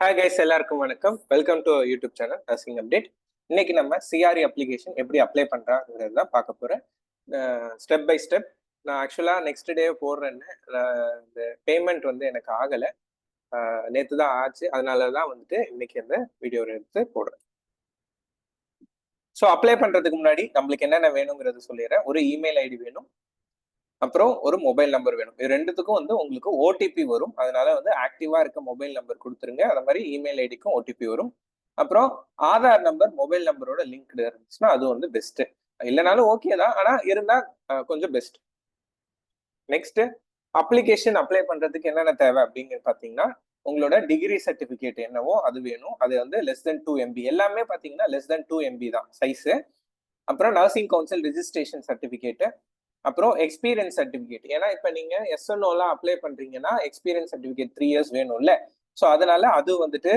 Hi guys, எல்லாருக்கும் வணக்கம். Welcome to YouTube channel nursing update. இன்னைக்கு நம்ம சிஆர்இ அப்ளிகேஷன் எப்படி அப்ளை பண்றாங்கிறது தான் பார்க்க போறேன். Step by step. நான் ஆக்சுவலாக நெக்ஸ்ட் டே போடுறேன்னு இந்த பேமெண்ட் வந்து எனக்கு ஆகலை. நேற்று தான் ஆச்சு. அதனால தான் வந்துட்டு இன்னைக்கு அந்த வீடியோ எடுத்து போடுறேன். ஸோ அப்ளை பண்ணுறதுக்கு முன்னாடி நம்மளுக்கு என்னென்ன வேணுங்கிறது சொல்லிடுறேன். ஒரு இமெயில் ஐடி வேணும், அப்புறம் ஒரு மொபைல் நம்பர் வேணும். இது ரெண்டுத்துக்கும் வந்து உங்களுக்கு ஓடிபி வரும். அதனால வந்து ஆக்டிவா இருக்க மொபைல் நம்பர் கொடுத்துருங்க. அதே மாதிரி இமெயில் ஐடிக்கும் ஓடிபி வரும். அப்புறம் ஆதார் நம்பர் மொபைல் நம்பரோட லிங்க்டு இருந்துச்சுன்னா அது வந்து பெஸ்ட். இல்லைனாலும் ஓகே தான், ஆனா இருந்தா கொஞ்சம் பெஸ்ட். நெக்ஸ்ட், அப்ளிகேஷன் அப்ளை பண்றதுக்கு என்னென்ன தேவை அப்படிங்கிறது பாத்தீங்கன்னா, உங்களோட டிகிரி சர்டிபிகேட் என்னவோ அது வேணும். அது வந்து லெஸ் தென் 2 MB. எல்லாமே பாத்தீங்கன்னா லெஸ் தென் 2 MB தான் சைஸ். அப்புறம் நர்சிங் கவுன்சில் ரிஜிஸ்ட்ரேஷன் சர்டிபிகேட், அப்புறம் எக்ஸ்பீரியன்ஸ் சர்டிபிகேட். ஏன்னா இப்ப நீங்க எஸ்என்ஓலாம் அப்ளை பண்றீங்கன்னா எக்ஸ்பீரியன்ஸ் சர்டிபிகேட் 3 இயர்ஸ் வேணும்ல. ஸோ அதனால அது வந்துட்டு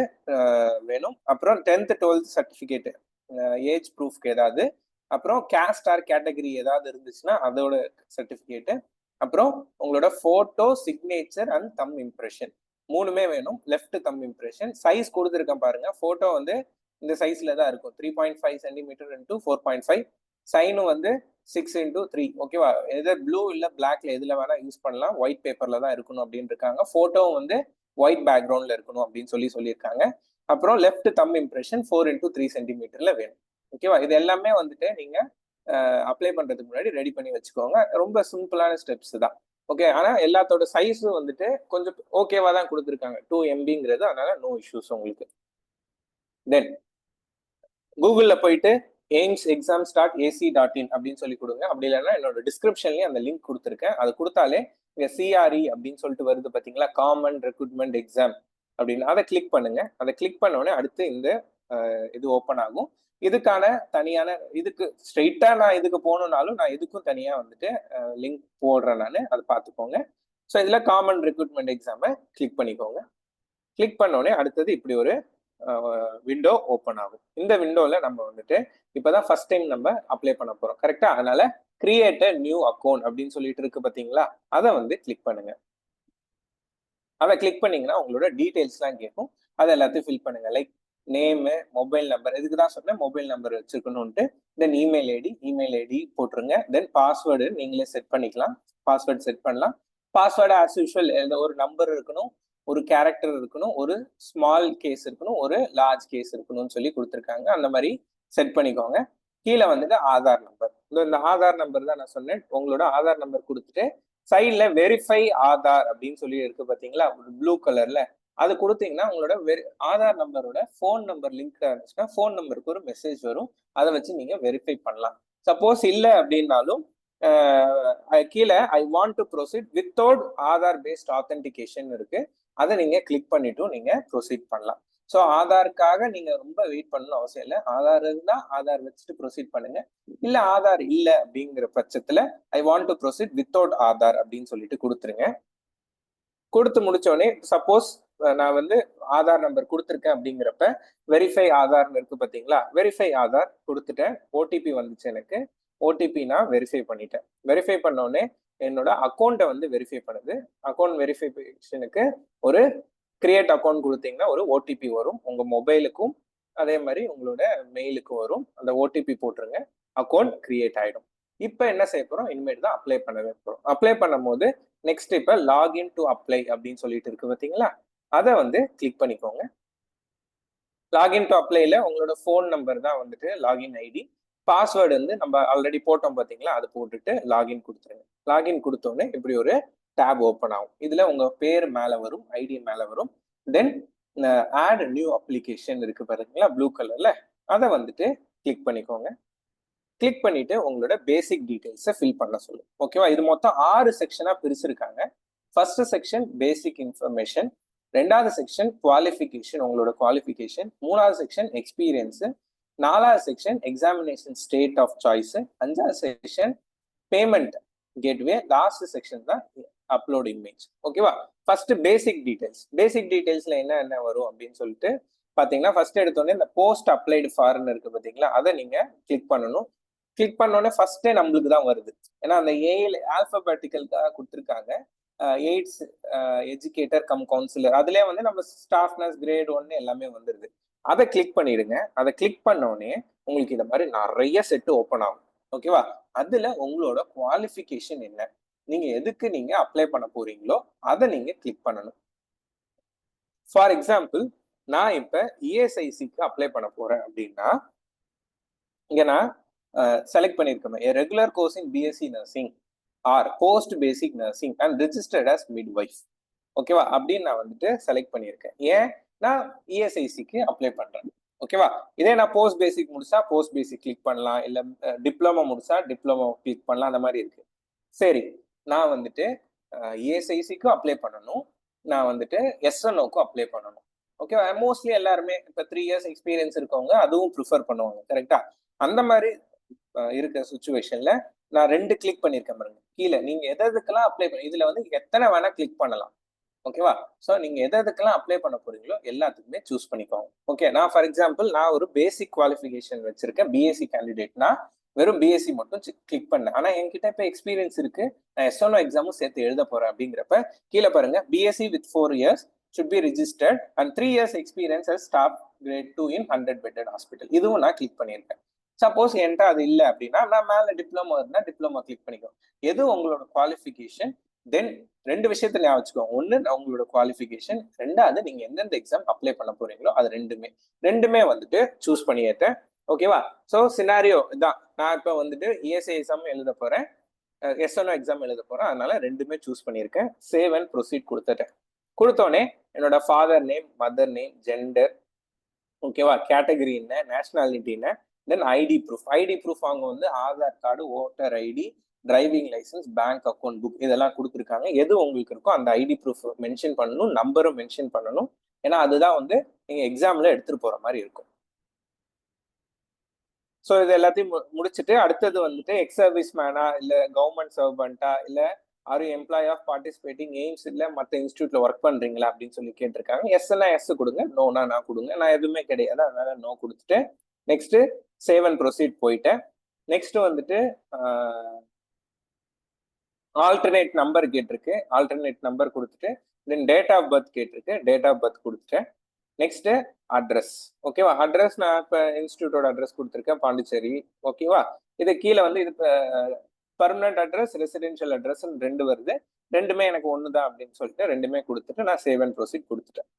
வேணும். அப்புறம் 10th 12th சர்டிபிகேட், ஏஜ் ப்ரூஃப்க்கு ஏதாவது, அப்புறம் கேஸ்ட் ஆர் கேட்டகரி ஏதாவது இருந்துச்சுன்னா அதோட சர்டிபிகேட், அப்புறம் உங்களோட photo, signature and them impression மூணுமே வேணும். லெஃப்ட் தம் இம்ப்ரெஷன் சைஸ் கொடுத்துருக்கேன் பாருங்க. போட்டோ வந்து இந்த சைஸ்ல தான் இருக்கும், 3.5 சென்டிமீட்டர் இன்டூ 4.5. சைனும் வந்து 6x3. ஓகேவா? எதர் ப்ளூ இல்ல பிளாக்ல எதுல வேணா யூஸ் பண்ணலாம். ஒயிட் பேப்பர்ல தான் இருக்கணும் அப்படின்னு இருக்காங்க. போட்டோவும் வந்து ஒயிட் பேக்ரவுண்ட்ல இருக்கணும் அப்படின்னு சொல்லியிருக்காங்க. அப்புறம் லெஃப்ட் தம் இம்ப்ரெஷன் 4x3 சென்டிமீட்டர்ல வேணும். ஓகேவா? இது எல்லாமே வந்துட்டு நீங்க அப்ளை பண்றதுக்கு முன்னாடி ரெடி பண்ணி வச்சுக்கோங்க. ரொம்ப சிம்பிளான ஸ்டெப்ஸ் தான். ஓகே, ஆனா எல்லாத்தோட சைஸும் வந்துட்டு கொஞ்சம் ஓகேவா தான் கொடுத்துருக்காங்க, 2 MBங்கிறது. அதனால நோ இஷ்யூஸ் உங்களுக்கு. தென் கூகுள்ல போயிட்டு aimsexamstart.ac.in அப்படின்னு சொல்லி கொடுங்க. அப்படி இல்லைன்னா என்னோட டிஸ்கிரிப்ஷன்லயும் அந்த லிங்க் கொடுத்துருக்கேன். அது கொடுத்தாலே இங்க சிஆர்இ அப்படின்னு சொல்லிட்டு வருது பாத்தீங்களா, காமன் ரெக்ரூட்மெண்ட் எக்ஸாம் அப்படின்னு. அதை கிளிக் பண்ணுங்க. அதை கிளிக் பண்ண உடனே அடுத்து இந்த இது ஓப்பன் ஆகும். இதுக்கான தனியான இதுக்கு ஸ்ட்ரெயிட்டா நான் இதுக்கு போகணும்னாலும் நான் இதுக்கும் தனியா வந்துட்டு லிங்க் போடுறேன் நான், அதை பார்த்துக்கோங்க. ஸோ இதுல காமன் ரெக்ரூட்மெண்ட் எக்ஸாமை கிளிக் பண்ணிக்கோங்க. கிளிக் பண்ண உடனே அடுத்தது இப்படி ஒரு விண்டோ ஓப்பன் ஆகும். இந்த விண்டோல நம்ம வந்துட்டு இப்பதான் ஃபர்ஸ்ட் டைம் நம்ம அப்ளை பண்ண போறோம், கரெக்டா? அதனால கிரியேட் அ நியூ அக்கௌண்ட் அப்படின்னு சொல்லிட்டு இருக்கு பாத்தீங்களா, அதை வந்து கிளிக் பண்ணுங்க. அதை கிளிக் பண்ணீங்கன்னா உங்களோட டீடைல்ஸ்லாம் கேட்கும். அதை எல்லாத்தையும் ஃபில் பண்ணுங்க. Like name, mobile number. இதுக்கு தான் சொன்னேன் மொபைல் நம்பர் வச்சிருக்கணும்ட்டு. தென் இமெயில் ஐடி போட்டுருங்க. தென் பாஸ்வேர்டு நீங்களே செட் பண்ணிக்கலாம். பாஸ்வேர்டு செட் பண்ணலாம். பாஸ்வேர்டு ஆஸ் யூஷுவல் ஒரு நம்பர் இருக்கணும், ஒரு கேரக்டர் இருக்கணும், ஒரு ஸ்மால் கேஸ் இருக்கணும், ஒரு லார்ஜ் கேஸ் இருக்கணும்னு சொல்லி கொடுத்துருக்காங்க. அந்த மாதிரி செட் பண்ணிக்கோங்க. கீழே வந்துட்டு ஆதார் நம்பர். இந்த ஆதார் நம்பர் தான் நான் சொன்னேன். உங்களோட ஆதார் நம்பர் கொடுத்துட்டு சைட்ல வெரிஃபை ஆதார் அப்படின்னு சொல்லி இருக்கு பாத்தீங்களா, ப்ளூ கலர்ல. அது கொடுத்தீங்கன்னா உங்களோட ஆதார் நம்பரோட போன் நம்பர் லிங்க் இருந்துச்சுன்னா போன் நம்பருக்கு ஒரு மெசேஜ் வரும். அதை வச்சு நீங்க வெரிஃபை பண்ணலாம். சப்போஸ் இல்லை அப்படின்னாலும் கீழே I want to proceed without Aadhaar based authentication இருக்கு. அதை நீங்க கிளிக் பண்ணிட்டும் நீங்க ப்ரொசீட் பண்ணலாம். ஸோ ஆதாருக்காக நீங்க ரொம்ப வெயிட் பண்ணணும் அவசியம் இல்லை. ஆதார் இருந்தா ஆதார் வச்சுட்டு ப்ரொசீட் பண்ணுங்க. இல்ல ஆதார் இல்லை அப்படிங்கிற பட்சத்துல ஐ want to proceed without Aadhaar அப்படின்னு சொல்லிட்டு கொடுத்துருங்க. கொடுத்து முடிச்சோடனே சப்போஸ் நான் வந்து ஆதார் நம்பர் கொடுத்துருக்கேன் அப்படிங்கிறப்ப வெரிஃபை ஆதார்னு இருக்கு பார்த்தீங்களா, வெரிஃபை ஆதார் கொடுத்துட்டேன். ஓடிபி வந்துச்சு எனக்கு. ஓடிபி நான் வெரிஃபை பண்ணிட்டேன். வெரிஃபை பண்ணோடனே என்னோட அக்கௌண்ட்டை வந்து வெரிஃபை பண்ணுது. அக்கௌண்ட் வெரிஃபிகேஷனுக்கு ஒரு கிரியேட் அக்கௌண்ட் கொடுத்தீங்கன்னா ஒரு ஓடிபி வரும் உங்க மொபைலுக்கும், அதே மாதிரி உங்களோட மெயிலுக்கும் வரும். அந்த ஓடிபி போட்டுருங்க. அக்கௌண்ட் கிரியேட் ஆயிடும். இப்போ என்ன செய்ய போறோம், இனிமேட் தான் அப்ளை பண்ணவே போறோம். அப்ளை பண்ணும் போது நெக்ஸ்ட் இப்ப லாகின் டு அப்ளை அப்படின்னு சொல்லிட்டு இருக்கு பாத்தீங்களா, அதை வந்து கிளிக் பண்ணிக்கோங்க. லாகின் டு அப்ளைல உங்களோட ஃபோன் நம்பர் தான் வந்துட்டு லாகின் ஐடி. பாஸ்வேர்டு வந்து நம்ம ஆல்ரெடி போட்டோம் பாத்தீங்களா, அதை போட்டுட்டு லாகின் கொடுத்துருங்க. லாகின் கொடுத்தோடனே இப்படி ஒரு டேப் ஓப்பன் ஆகும். இதுல உங்க பேர் மேல வரும், ஐடி மேல வரும். தென் ஆட் நியூ அப்ளிகேஷன் இருக்கு பாருங்களா ப்ளூ கலர்ல, அதை வந்துட்டு கிளிக் பண்ணிக்கோங்க. கிளிக் பண்ணிட்டு உங்களோட பேசிக் டீடைல்ஸை ஃபில் பண்ண சொல்லும். ஓகேவா? இது மொத்தம் 6 செக்ஷனா பிரிச்சிருக்காங்க. ஃபர்ஸ்ட் செக்ஷன் பேசிக் இன்ஃபர்மேஷன், ரெண்டாவது செக்ஷன் குவாலிஃபிகேஷன், உங்களோட குவாலிஃபிகேஷன், மூணாவது செக்ஷன் எக்ஸ்பீரியன்ஸ், நாலாவது section examination state of choice, அஞ்சாவது section payment gateway, last section தான் அப்லோட் இமேஜ். ஓகேவா? First basic details. பேசிக் டீடைல்ஸ்ல என்ன வரும் அப்படின்னு சொல்லிட்டு பாத்தீங்கன்னா, ஃபர்ஸ்ட் எடுத்தோடனே இந்த போஸ்ட் அப்ளைடு ஃபார்னு இருக்கு பாத்தீங்களா, அதை நீங்க கிளிக் பண்ணணும். கிளிக் பண்ணோடனே ஃபர்ஸ்டே நம்மளுக்கு தான் வருது. ஏன்னா அந்த ஏஐல ஆல்பபெட்டிக்கல் தான் கொடுத்துருக்காங்க. எய்ட்ஸ் எஜுகேட்டர் கம் கவுன்சிலர், அதுலேயே வந்து நம்ம ஸ்டாஃப் நர்ஸ் கிரேட் 1 எல்லாமே வந்துடுது. அதை கிளிக் பண்ணிடுங்க. அதை கிளிக் பண்ணோடனே உங்களுக்கு இந்த மாதிரி நிறைய செட்டு ஓப்பன் ஆகும். ஓகேவா? அதுல உங்களோட குவாலிஃபிகேஷன் என்ன, நீங்க எதுக்கு நீங்க அப்ளை பண்ண போறீங்களோ அதை நீங்க கிளிக் பண்ணணும். ஃபார் எக்ஸாம்பிள், நான் இப்ப இஎஸ்ஐசிக்கு அப்ளை பண்ண போறேன் அப்படின்னா இங்க நான் செலக்ட் பண்ணியிருக்கேன் regular course in BSc nursing or post basic nursing and registered as midwife. ஓகேவா? அப்படின்னு நான் வந்துட்டு செலக்ட் பண்ணியிருக்கேன். ஏன்? நான் இஎஸ்ஐசிக்கு அப்ளை பண்றேன். ஓகேவா? இதே நான் போஸ்ட் பேசிக் முடிச்சா போஸ்ட் பேசிக் கிளிக் பண்ணலாம், இல்ல டிப்ளமோ முடிச்சா டிப்ளமோ கிளிக் பண்ணலாம், அந்த மாதிரி இருக்கு. சரி, நான் வந்துட்டு இஎஸ்ஐசிக்கும் அப்ளை பண்ணணும், நான் வந்துட்டு எஸ்என்ஓக்கும் அப்ளை பண்ணணும். ஓகேவா? மோஸ்ட்லி எல்லாருமே இப்போ 3 இயர்ஸ் எக்ஸ்பீரியன்ஸ் இருக்கவங்க அதுவும் ப்ரிஃபர் பண்ணுவாங்க. கரெக்டா? அந்த மாதிரி இருக்க சுச்சுவேஷன்ல நான் 2 கிளிக் பண்ணியிருக்கேன் பாருங்க. கீழே நீங்க எதுக்கெல்லாம் அப்ளை பண்ண, இதுல வந்து எத்தனை வேணா கிளிக் பண்ணலாம். ஓகேவா? ஸோ நீங்க எதுக்கெல்லாம் அப்ளை பண்ண போறீங்களோ எல்லாத்துக்குமே சூஸ் பண்ணிக்கோங்க. ஓகே, நான் ஃபார் எக்ஸாம்பிள் நான் ஒரு பேசிக் குவாலிஃபிகேஷன் வச்சிருக்கேன், பிஎஸ்சி கேண்டிடேட்னா வெறும் பிஎஸ்சி மட்டும் கிளிக் பண்ணேன். ஆனா என்கிட்ட இப்போ எக்ஸ்பீரியன்ஸ் இருக்கு, நான் எஸ்என்ஓ எக்ஸாமும் சேர்த்து எழுத போறேன் அப்படிங்கிறப்ப கீழே பாருங்க, BSc with 4 years should be registered and 3 years experience as staff grade 2 in 100 bedded hospital. இதுவும் நான் கிளிக் பண்ணியிருக்கேன். சப்போஸ் என்கிட்ட அது இல்லை அப்படின்னா நான் மேல டிப்ளமோ இருந்தா டிப்ளமோ கிளிக் பண்ணிக்கோ. எது உங்களோட குவாலிஃபிகேஷன், தென் 2 விஷயத்த ஞாபகம் வச்சுக்கோங்க. ஒன்னு உங்களோட குவாலிஃபிகேஷன், ரெண்டாவது நீங்க எந்தெந்த எக்ஸாம் அப்ளை பண்ண போறீங்களோ அது ரெண்டுமே வந்துட்டு சூஸ் பண்ணிட்டேன். ஓகேவா? ஸோ சினாரியோ இதான், நான் இப்போ வந்துட்டு இஎஸ்ஐ எக்ஸாம் எழுத போறேன், எஸ்என்ஓ எக்ஸாம் எழுத போறேன், அதனால ரெண்டுமே சூஸ் பண்ணியிருக்கேன். சேவ் அண்ட் ப்ரொசீட் கொடுத்துட்டேன். கொடுத்தோடனே என்னோட father name, mother name, gender, ஓகேவா, கேட்டகரி என்ன, நேஷனாலிட்டி என்ன, தென் ஐடி ப்ரூஃப் அவங்க வந்து Aadhaar card, voter ID, driving licence, bank account book இதெல்லாம் கொடுத்துருக்காங்க. எது உங்களுக்கு இருக்கோ அந்த ஐடி ப்ரூஃப் மென்ஷன் பண்ணணும், நம்பரும் மென்ஷன் பண்ணணும். ஏன்னா அதுதான் வந்து நீங்க எக்ஸாம்ல எடுத்துட்டு போற மாதிரி இருக்கும். ஸோ இது எல்லாத்தையும் முடிச்சுட்டு அடுத்தது வந்துட்டு எக்ஸ் சர்வீஸ் மேனா, இல்ல கவர்மெண்ட் சர்வெண்டா, இல்ல are you employ of participating AIIMS, இல்ல மற்ற இன்ஸ்டியூட்ல ஒர்க் பண்றீங்களா அப்படின்னு சொல்லி கேட்டிருக்காங்க. எஸ்னா எஸ் கொடுங்க, நோனா நான் கொடுங்க. நான் எதுவுமே கிடையாது, அதனால நோ கொடுத்துட்டு நெக்ஸ்ட் சேவ் அண்ட் ப்ரொசீட் போயிட்டேன். நெக்ஸ்ட் வந்துட்டு ஆல்டர்னேட் நம்பர் கேட்டிருக்கு, ஆல்டர்னேட் நம்பர் கொடுத்துட்டு தென் டேட் ஆஃப் பர்த் கேட்டிருக்கு, டேட் ஆஃப் பர்த் கொடுத்துட்டேன். Next address. ஓகேவா? அட்ரஸ் நான் இப்போ இன்ஸ்டியூட்டோட அட்ரஸ் கொடுத்துருக்கேன், பாண்டிச்சேரி. ஓகேவா? இது கீழே வந்து இது பர்மனன்ட் அட்ரஸ், ரெசிடென்ஷியல் அட்ரஸ் 2 வருது. ரெண்டுமே எனக்கு ஒன்று தான் அப்படின்னு சொல்லிட்டு ரெண்டுமே கொடுத்துட்டு நான் சேவ் அண்ட் ப்ரொசீட் கொடுத்துட்டேன்.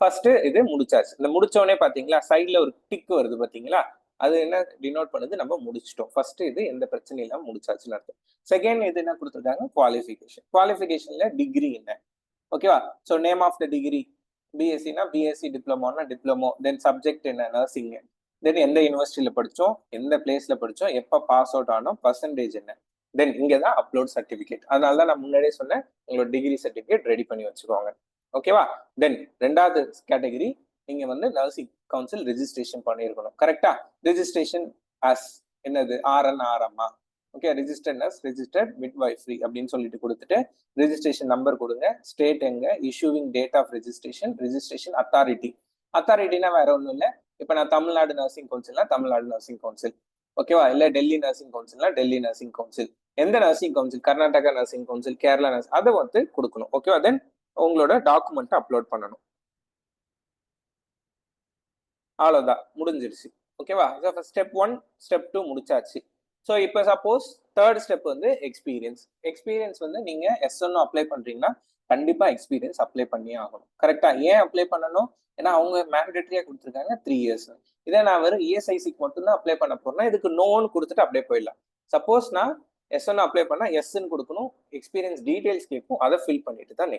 ஃபர்ஸ்ட் இது முடிச்சாச்சு. இந்த முடிச்சோடனே பாத்தீங்களா சைட்ல ஒரு டிக் வருது பாத்தீங்களா, அது என்ன டினோட் பண்ணுது, நம்ம முடிச்சிட்டோம். ஃபர்ஸ்ட் இது எந்த பிரச்சனையும் இல்லாம முடிச்சாச்சுன்னு அர்த்தம். செகண்ட் இது என்ன கொடுத்துருக்காங்க, குவாலிஃபிகேஷன்ல டிகிரி என்ன. ஓகேவா? So name of the degree, பிஎஸ்சினா பிஎஸ்சி, டிப்ளமோனா டிப்ளமோ, தென் சப்ஜெக்ட் என்ன, நர்சிங், தென் எந்த யூனிவர்சிட்டியில படிச்சோம், எந்த பிளேஸ்ல படிச்சோம், எப்போ பாஸ் அவுட் ஆனோம், பர்சன்டேஜ் என்ன, தென் இங்கே தான் அப்லோட் சர்டிஃபிகேட். அதனால தான் நான் முன்னாடியே சொன்னேன் உங்களோட டிகிரி சர்டிஃபிகேட் ரெடி பண்ணி வச்சுக்கோங்க. ஓகேவா? தென் ரெண்டாவது கேட்டகரி, நீங்க வந்து நர்சிங் கவுன்சில் ரெஜிஸ்ட்ரேஷன் பண்ணியிருக்கணும். கரெக்டா? ரெஜிஸ்ட்ரேஷன் ஆஸ் என்னது, ஆர்என் ஆர்எம்மா. Okay, registered nurse, registered midwifery அப்படின்னு சொல்லிட்டு கொடுத்துட்டு ரெஜிஸ்ட்ரேஷன் நம்பர் கொடுங்க, ஸ்டேட் எங்க, issuing date of registration, registration authority. அத்தாரிட்டினா வேற ஒன்றும் இல்லை, இப்போ நான் தமிழ்நாடு நர்சிங் கவுன்சில்னா தமிழ்நாடு நர்சிங் கவுன்சில். ஓகேவா? இல்லை டெல்லி நர்சிங் கவுன்சில்னா டெல்லி நர்சிங் கவுன்சில். எந்த nursing council, Karnataka nursing council, Kerala nurse, அதை வந்து கொடுக்கணும். ஓகேவா? தென் உங்களோட டாக்குமெண்ட் அப்லோட் பண்ணணும். அவ்வளவுதான், முடிஞ்சிருச்சு. ஓகேவா? ஸ்டெப் 1 ஸ்டெப் 2 முடிச்சாச்சு. ஸோ இப்போ சப்போஸ் தேர்ட் ஸ்டெப் வந்து எக்ஸ்பீரியன்ஸ். எக்ஸ்பீரியன்ஸ் வந்து நீங்க எஸ்என்ஓ அப்ளை பண்றீங்கன்னா கண்டிப்பா எக்ஸ்பீரியன்ஸ் அப்ளை பண்ணியே ஆகணும். கரெக்டா? ஏன் அப்ளை பண்ணணும்? ஏன்னா அவங்க மேண்டேட்டரியா கொடுத்துருக்காங்க 3 years. இதே நான் வெறும் இஎஸ்ஐசிக்கு மட்டும்தான் அப்ளை பண்ண போறேன்னா இதுக்கு நோன்னு கொடுத்துட்டு அப்படியே போயிடலாம். சப்போஸ் நான் எஸ்என்ஓ அப்ளை பண்ணா எஸ்ன்னு கொடுக்கணும், எக்ஸ்பீரியன்ஸ் டீடைல்ஸ் கேட்கும், அதை ஃபில் பண்ணிட்டு தான்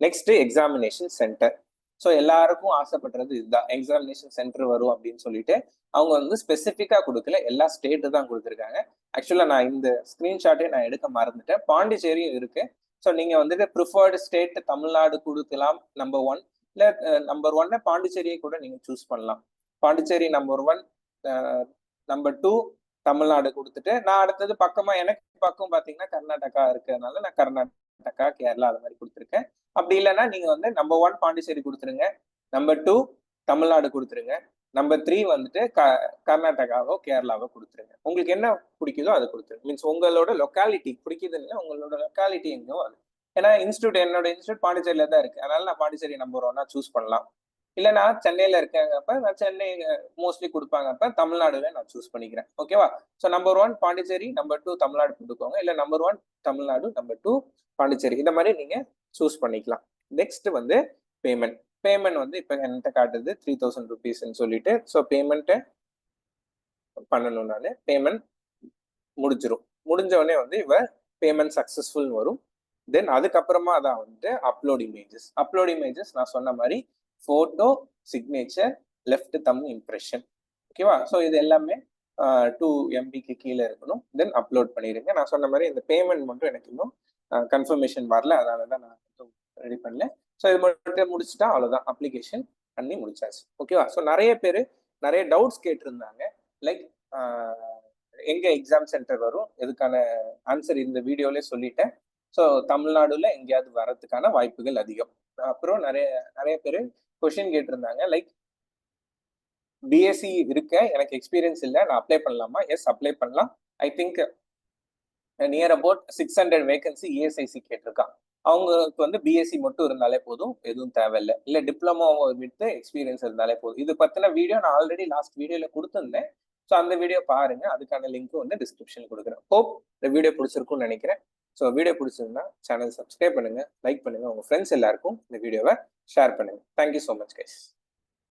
நெக்ஸ்ட் எக்ஸாமினேஷன் சென்டர். ஸோ எல்லாருக்கும் ஆசைப்படுறது இதுதான், எக்ஸாமினேஷன் சென்டர் வரும் அப்படின்னு சொல்லிட்டு அவங்க வந்து ஸ்பெசிஃபிக்கா கொடுக்கல, எல்லா ஸ்டேட்டு தான் கொடுத்துருக்காங்க. ஆக்சுவலா நான் இந்த ஸ்கிரீன்ஷாட்டே நான் எடுக்க மறந்துட்டேன், பாண்டிச்சேரியும் இருக்கு. ஸோ நீங்க வந்துட்டு ப்ரிஃபர்டு ஸ்டேட் தமிழ்நாடு கொடுக்கலாம் நம்பர் 1, இல்லை நம்பர் 1 பாண்டிச்சேரியை கூட நீங்க சூஸ் பண்ணலாம். பாண்டிச்சேரி நம்பர் 1, நம்பர் 2 தமிழ்நாடு கொடுத்துட்டு நான் அடுத்தது பக்கமா எனக்கு பக்கம் பாத்தீங்கன்னா கர்நாடகா இருக்கிறதுனால நான் கர்நாடகா, கேரளா அது மாதிரி கொடுத்துருக்கேன். அப்படி இல்லைன்னா நீங்க வந்து நம்பர் 1 பாண்டிச்சேரி கொடுத்துருங்க, நம்பர் 2 தமிழ்நாடு கொடுத்துருங்க, நம்பர் 3 வந்துட்டு கர்நாடகாவோ கேரளாவோ கொடுத்துருங்க. உங்களுக்கு என்ன பிடிக்குதோ அதை கொடுத்துருங்க. மீன்ஸ் உங்களோட லொக்காலிட்டி பிடிக்குதுன்னு, உங்களோட லொக்காலிட்டி எங்கோ அது ஏன்னா என்னோட இன்ஸ்டியூட் பாண்டிச்சேரியில தான் இருக்கு, அதனால நான் பாண்டிச்சேரி நம்பர் 1 சூஸ் பண்ணலாம். இல்ல நான் சென்னையில இருக்கேங்கப்ப நான் சென்னை மோஸ்ட்லி கொடுப்பாங்கப்ப தமிழ்நாடுல நான் சூஸ் பண்ணிக்கிறேன். ஓகேவா? So number 1 Pondicherry, number 2 Tamil Nadu போட்டுக்கோங்க. இல்ல நம்பர் 1 தமிழ்நாடு, நம்பர் 2 பாண்டிச்சேரி. இந்த மாதிரி நீங்க சூஸ் பண்ணிக்கலாம். நெக்ஸ்ட் வந்து பேமெண்ட். பேமெண்ட் வந்து இப்ப என்கிட்ட காட்டுது 3000 ருபீஸ்ன்னு சொல்லிட்டு. ஸோ பேமெண்ட் பண்ணணும் நானு. பேமெண்ட் முடிஞ்சிரும். முடிஞ்ச உடனே வந்து பேமெண்ட் சக்சஸ்ஃபுல் வரும். தென் அதுக்கப்புறமா தான் வந்து அப்லோட் இமேஜஸ். அப்லோட் இமேஜஸ் நான் சொன்ன மாதிரி போட்டோ, சிக்னேச்சர், லெஃப்ட் தம் இம்ப்ரெஷன். ஓகேவா? ஸோ இது எல்லாமே 2 MBக்கு கீழே இருக்கணும். தென் அப்லோட் பண்ணிடுங்க. நான் சொன்ன மாதிரி இந்த பேமெண்ட் மட்டும் எனக்கு இன்னும் கன்ஃபர்மேஷன் வரல, அதனால தான் நான் ரெடி பண்ணல. ஸோ இது மட்டும் முடிச்சுட்டா அவ்வளோதான், அப்ளிகேஷன் பண்ணி முடிச்சாச்சு. ஓகேவா? ஸோ நிறைய பேர் நிறைய டவுட்ஸ் கேட்டிருந்தாங்க. லைக் எங்க எக்ஸாம் சென்டர் வரும், இதுக்கான ஆன்சர் இந்த வீடியோலே சொல்லிட்டேன். ஸோ தமிழ்நாடுல எங்கேயாவது வர்றதுக்கான வாய்ப்புகள் அதிகம். அப்புறம் நிறைய நிறைய பேர் கொஸ்டின் கேட்டிருந்தாங்க. லைக் பிஎஸ்சி இருக்க, எனக்கு எக்ஸ்பீரியன்ஸ் இல்லை, நான் அப்ளை பண்ணலாமா? எஸ், அப்ளை பண்ணலாம். I think near about 600 vacancy ESIC கேட்டிருக்கான். அவங்களுக்கு வந்து பிஎஸ்சி மட்டும் இருந்தாலே போதும், எதுவும் தேவையில்லை. இல்லை டிப்ளமோ வித் எக்ஸ்பீரியன்ஸ் இருந்தாலே போதும். இது பத்தின வீடியோ நான் ஆல்ரெடி லாஸ்ட் வீடியோல கொடுத்துருந்தேன். ஸோ அந்த வீடியோ பாருங்க, அதுக்கான லிங்க் வந்து டிஸ்கிரிப்ஷன் கொடுக்குறேன். ஹோப் இந்த வீடியோ பிடிச்சிருக்கும்னு நினைக்கிறேன். ஸோ வீடியோ பிடிச்சிருந்தா சேனல் சப்ஸ்கிரைப் பண்ணுங்க, லைக் பண்ணுங்க, உங்க ஃப்ரெண்ட்ஸ் எல்லாருக்கும் இந்த வீடியோவை ஷேர் பண்ணுங்க. Thank you so much guys.